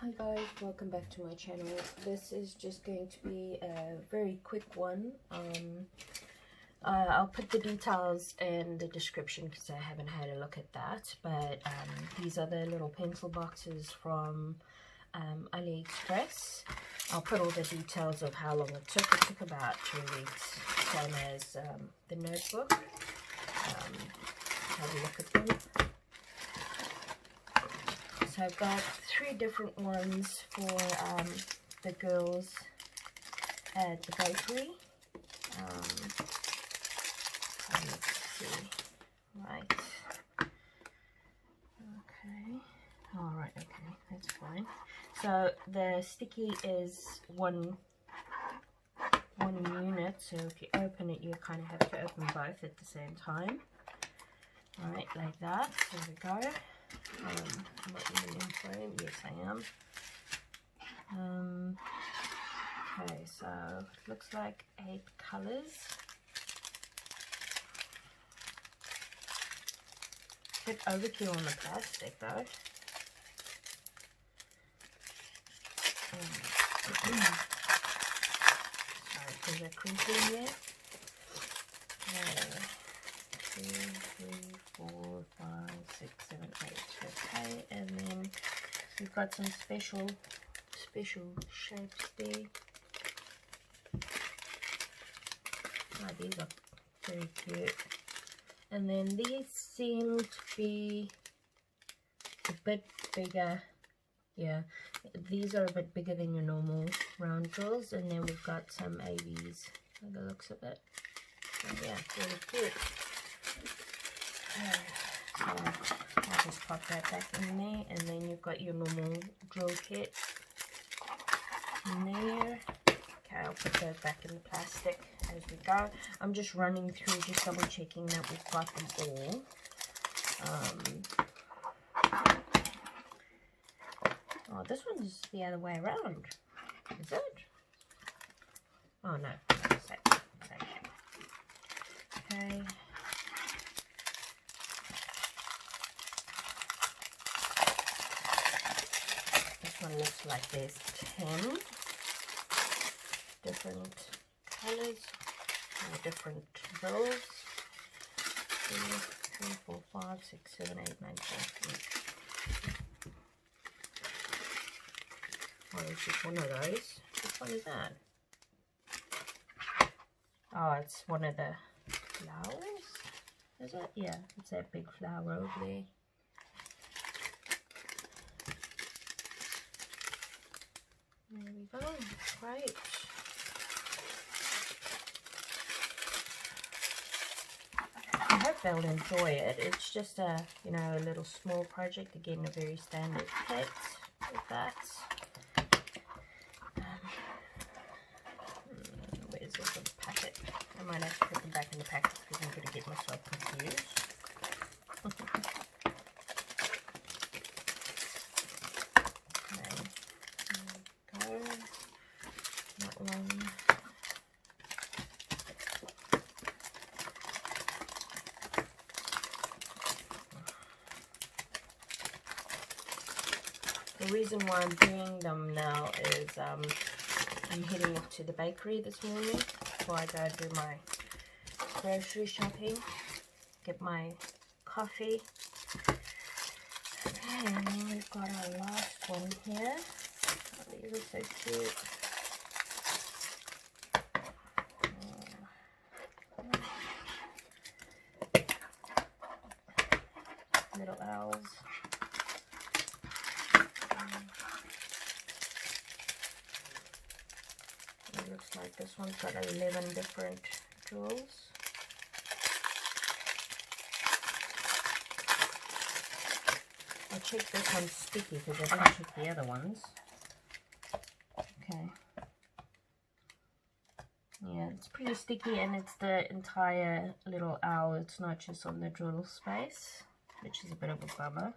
Hi guys, welcome back to my channel. This is just going to be a very quick one. I'll put the details in the description because I haven't had a look at that, but these are the little pencil boxes from AliExpress. I'll put all the details of how long it took. It took about 2 weeks, same as the notebook. Have a look at them. So I've got 3 different ones for the girls at the bakery. Let's see. Right. Okay. Alright, okay, that's fine. So the sticky is one unit, so if you open it, you kind of have to open both at the same time. Alright, like that. There we go. I'm not even in frame. Yes, I am. Okay, so it looks like 8 colors. A bit overkill on the plastic though. Sorry, there's a crinkle in there. 2, 3, 4, 5, 6, 7, 8. Okay, and then we've got some special shapes there. Oh, these are very cute. And then these seem to be a bit bigger. Yeah, these are a bit bigger than your normal round drills. And then we've got some ABs by the looks of it. So yeah, really cute. So I'll just pop that back in there, and then you've got your normal drill kit in there. Okay, I'll put those back in the plastic as we go. I'm just running through, just double checking that we've got them all. Oh, this one's the other way around. Is it? Oh no, it's okay. Okay. One looks like there's 10 different colors or different drills. 2, 3, 4, 5, 6, 7, 8, 9, 10. Oh, it's just one of those. Which one is that? Oh, it's one of the flowers. Is it? Yeah, it's that big flower over there. There we go. Great. I hope they'll enjoy it. It's just a, you know, a little small project. Again, a very standard kit with that. Where's this little packet? I might have to put them back in the packet because I'm going to get myself confused. The reason why I'm doing them now is I'm heading off to the bakery this morning before I go do my grocery shopping, get my coffee. Okay, and then we've got our last one here. Oh, these are so cute. Little owls. It looks like this one's got 11 different drills. I'll check this one's sticky because I didn't check the other ones. Okay. Yeah, it's pretty sticky, and it's the entire little owl. It's not just on the drill space, which is a bit of a bummer.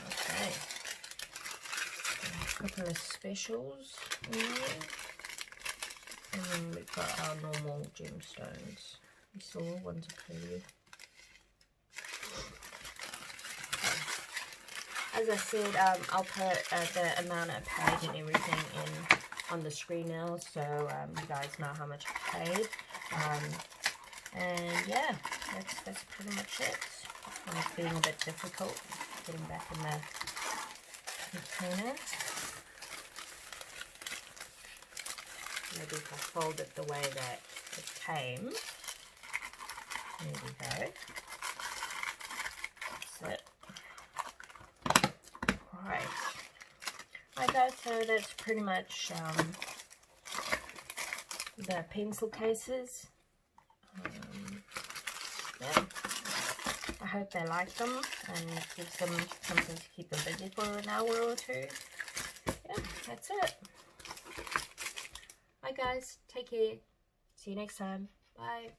Okay. A couple of specials in there. And then we've got our normal gemstones. These little ones are pretty. As I said, I'll put the amount I paid and everything in on the screen now, so you guys know how much I paid. And yeah, that's pretty much it. It's being a bit difficult getting back in the container. Maybe if I fold it the way that it came. There we go. That's it. Alright. Right guys, so that's pretty much the pencil cases. Yeah. I hope they like them and it gives them something to keep them busy for an hour or two. Yeah, that's it. Bye guys, take care. See you next time. Bye.